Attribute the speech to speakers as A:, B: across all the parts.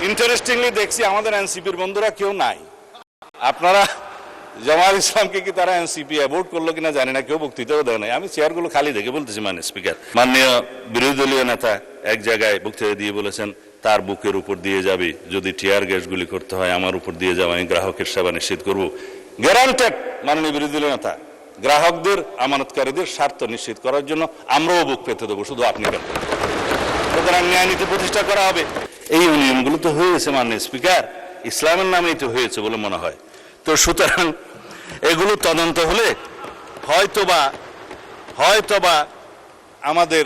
A: Interestingly দেখছি আমাদের এনসিপির বন্ধুরা কেউ নাই। আপনারা জামায়াত ইসলামকে কি তারা এনসিপি অ্যাভোট করলো কিনা জানি না, কেউ বক্তৃতাও দেয় নাই। আমি চেয়ারগুলো খালি দেখে বলতেছি, মাননীয় স্পিকার, মাননীয় বিরোধী দলীয় নেতা এক জায়গায় বক্তৃতা দিয়ে বলেছেন তার বুকের উপর দিয়ে যাবে যদি টিয়ার গ্যাস গুলি করতে হয়, আমার উপর দিয়ে যাবে, আমি গ্রাহকের সেবা নিশ্চিত করবো। গ্যারান্টেড মাননীয় বিরোধী দলীয় নেতা, গ্রাহকদের আমানতকারীদের স্বার্থ নিশ্চিত করার জন্য আমরাও বুক পেতে দেবো, শুধু আপনি কেন। সুতরাং ন্যায় নীতি প্রতিষ্ঠা করা হবে। এই নিয়মগুলো তো হয়েছে মাননীয় স্পিকার, ইসলামের নামেই তো হয়েছে বলে মনে হয়। তো সুতরাং এগুলো তদন্ত হলে হয়তোবা আমাদের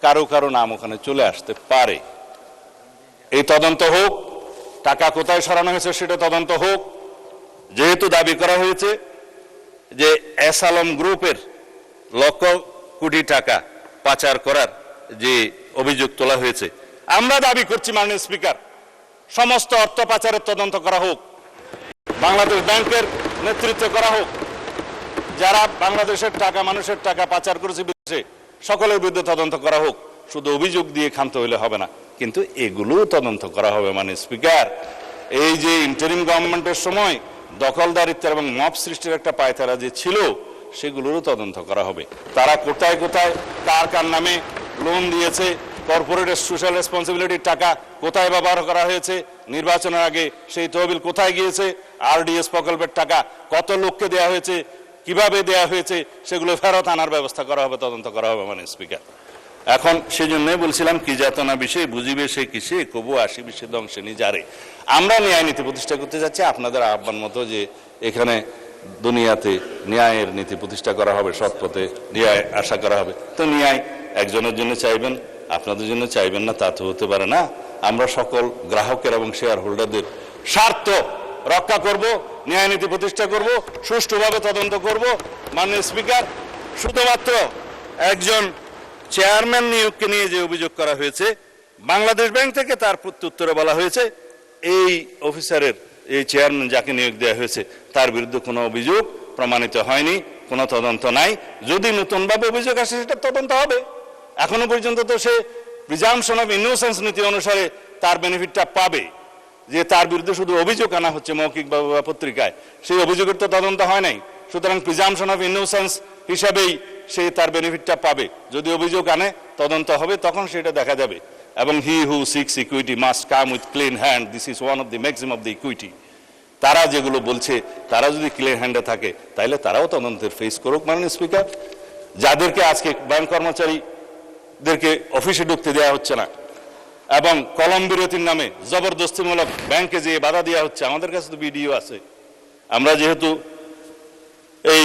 A: কারো কারো নাম ওখানে চলে আসতে পারে। এই তদন্ত হোক, টাকা কোথায় সরানো হয়েছে সেটা তদন্ত হোক। যেহেতু দাবি করা হয়েছে যে এস আলম গ্রুপের লক্ষ কোটি টাকা পাচার করার যে অভিযোগ তোলা হয়েছে, আমরা দাবি করছি মাননীয় স্পিকার, সমস্ত অর্থ পাচারের তদন্ত করা হোক, বাংলাদেশ ব্যাংকের নেতৃত্বে করা হোক, যারা বাংলাদেশের টাকা, মানুষের টাকা পাচার করেছে বিদেশে, সকলের বিরুদ্ধে তদন্ত করা হোক। শুধু অভিযোগ দিয়ে ক্ষান্ত হইলে হবে না, কিন্তু এগুলোও তদন্ত করা হবে মাননীয় স্পিকার। এই যে ইন্টারিম গভর্নমেন্টের সময় দখলদারিত্বের এবং মব সৃষ্টির একটা পায়তারা যে ছিল, সেগুলোরও তদন্ত করা হবে। তারা কোথায় কোথায় কার নামে লোন দিয়েছে, কর্পোরেট সোশ্যাল রেসপন্সিবিলিটির টাকা কোথায় ব্যবহার করা হয়েছে, নির্বাচনের আগে সেই তহবিল কোথায় গিয়েছে, আরডিএস প্রকল্পের টাকা কত লোককে দেওয়া হয়েছে, কিভাবে দেওয়া হয়েছে, সেগুলো ফেরত আনার ব্যবস্থা করা হবে, তদন্ত করা হবে মাননীয় স্পিকার। এখন সেই জন্যই বলছিলাম, কি যাতনা বিষয়ে বুঝিবে সে কিসে, কবু আসিবে সে ধ্বংসে নিজারে। আমরা ন্যায় নীতি প্রতিষ্ঠা করতে যাচ্ছি, আপনাদের আহ্বান মতো যে এখানে দুনিয়াতে ন্যায়ের নীতি প্রতিষ্ঠা করা হবে, সৎ পথে ন্যায় আশা করা হবে। তো ন্যায় একজনের জন্য চাইবেন, আপনাদের জন্য চাইবেন না, তা তো হতে পারে না। আমরা সকল গ্রাহকের এবং শেয়ার হোল্ডারদের স্বার্থ রক্ষা করব, ন্যায় নীতি প্রতিষ্ঠা করব, সুষ্ঠুভাবে তদন্ত করব। মাননীয় স্পিকার, শুধুমাত্র একজন চেয়ারম্যান নিয়োগকে নিয়ে যে অভিযোগ করা হয়েছে, বাংলাদেশ ব্যাংক থেকে তার প্রত্যুত্তরে বলা হয়েছে এই অফিসারের, এই চেয়ারম্যান যাকে নিয়োগ দেওয়া হয়েছে তার বিরুদ্ধে কোনো অভিযোগ প্রমাণিত হয়নি, কোনো তদন্ত নাই। যদি নতুনভাবে অভিযোগ আসে সেটা তদন্ত হবে। এখনো পর্যন্ত তো সে প্রিজাম্পশন অফ ইনোসেন্স নীতি অনুসারে তার বেনিফিটটা পাবে, যে তার বিরুদ্ধে শুধু অভিযোগ আনা হচ্ছে মৌখিক বা পত্রিকায়, সেই অভিযোগের তো তদন্ত হয় নাই। সুতরাং প্রিজাম্পশন অফ ইনোসেন্স হিসাবেই সে তার বেনিফিটটা পাবে। যদি অভিযোগ আনে, তদন্ত হবে, তখন সেটা দেখা যাবে। এবং he who seeks equity must come with clean hand, this is one of the maximum of the equity. তারা যেগুলো বলছে, তারা যদি ক্লিন হ্যান্ডে থাকে তাহলে তারাও তদন্তের ফেস করুক মাননীয় স্পিকার। যাদেরকে আজকে ব্যাংক কর্মচারীদেরকে অফিসে ঢুকতে দেওয়া হচ্ছে না এবং কলম বিরতির নামে জবরদস্তিমূলক ব্যাংকে যেয়ে বাধা দেওয়া হচ্ছে, আমাদের কাছে তো ভিডিও আছে। আমরা যেহেতু এই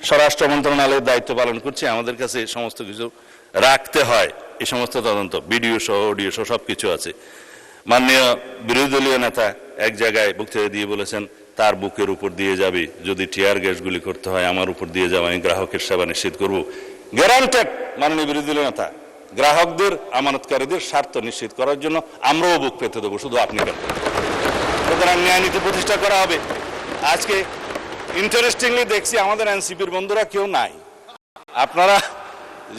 A: স্বরাষ্ট্র মন্ত্রণালয়ের দায়িত্ব পালন করছি, আমাদের কাছে সমস্ত কিছু রাখতে হয়। এই সমস্ত তদন্ত ভিডিও সহ, অডিও সহ সবকিছু আছে। মাননীয় বিরোধী দলীয় নেতা এক জায়গায় বক্তৃতা দিয়ে বলেছেন তার বুকের উপর দিয়ে যাবে যদি টিয়ার গ্যাস গুলি করতে হয়, আমার উপর দিয়ে যাবে, আমি গ্রাহকের সেবা নিশ্চিত করব। গ্যারান্টেড মাননীয় বিরোধী দলীয় নেতা, গ্রাহকদের আমানতকারীদের স্বার্থ নিশ্চিত করার জন্য আমরাও বুক পেতে দেবো, শুধু আপনি কেন। সুতরাং ন্যায় নীতি প্রতিষ্ঠা করা হবে। আজকে ইন্টারেস্টিংলি দেখছি আমাদের এনসিপির বন্ধুরা কেউ নাই। আপনারা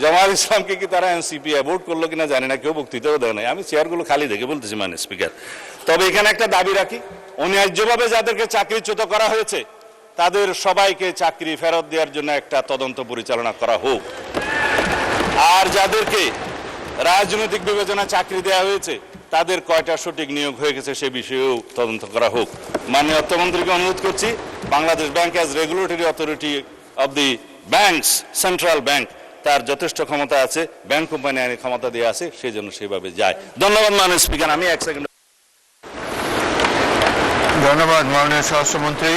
A: জামায়াত ইসলামকে কি তারা এনসিপি অ্যাভোট করলো কিনা জানি না, কেউ বক্তৃতাও দেয় নাই। আমি চেয়ারগুলো খালি দেখে বলতেছি মাননীয় স্পিকার। তবে এখানে একটা দাবি রাখি, অন্যায্যভাবে যাদেরকে চাকরিচ্যুত করা হয়েছে তাদের সবাইকে চাকরি ফেরত দেওয়ার জন্য একটা তদন্ত পরিচালনা করা হোক। আর যাদেরকে রাজনৈতিক বিবেচনা চাকরি দেওয়া হয়েছে তাদের কয়টা সঠিক নিয়োগ হয়ে গেছে সে বিষয়েও তদন্ত করা হোক। মাননীয় অর্থমন্ত্রীকে অনুরোধ করছি, Bangladesh bank as regulatory authority of the banks, central bank, তার যথেষ্ট ক্ষমতা আছে, ব্যাংক কোম্পানি আইনের ক্ষমতা দেওয়া আছে, সেই জন্য সেভাবে যায়। ধন্যবাদ মাননীয় স্পিকার। আমি এক সেকেন্ড।
B: ধন্যবাদ মাননীয় স্বরাষ্ট্রমন্ত্রী।